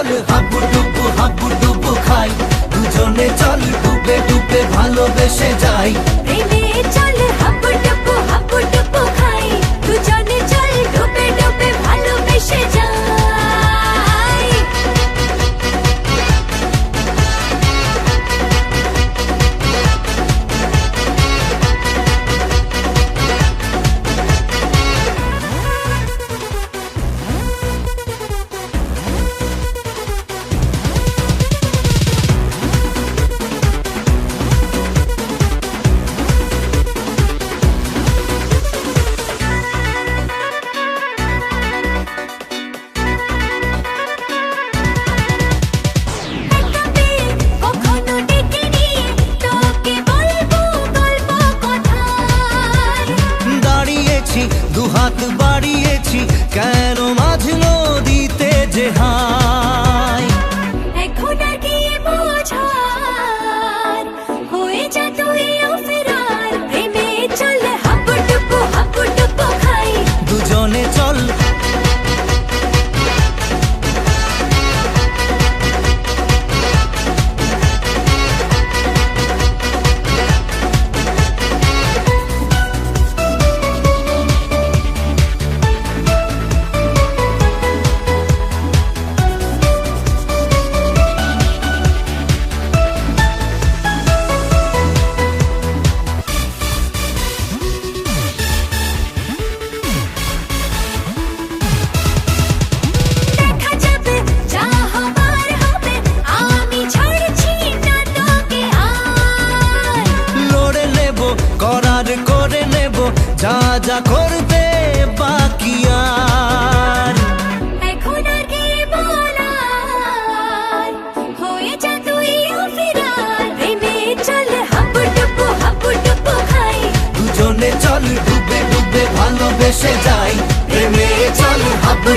চল হাবু ডুবু খাই, দুজনে চল ডুবে ডুবে ভালোবেসে যাই। প্রেমে চল হাবু ডুবু খাই, দুজনে চল ডুবে ডুবে ভালোবেসে যাই। দুহাত বাড়িয়েছি কেন মাঝ নদীতে যে হাই, এখন আর কি বোঝার হয়ে যা তুই ফেরার। প্রেমে চল হাবু ডুবু খাই, দুজনে চল করে নেব যা যা করতে বাকি আর। এখন আর কি বলার হয়ে যা তুই ফেরার। প্রেমে চল হাবু ডুবু খাই, দুজনে চল ডুবে ডুবে ভালোবেসে যাই। প্রেমে চল হাবু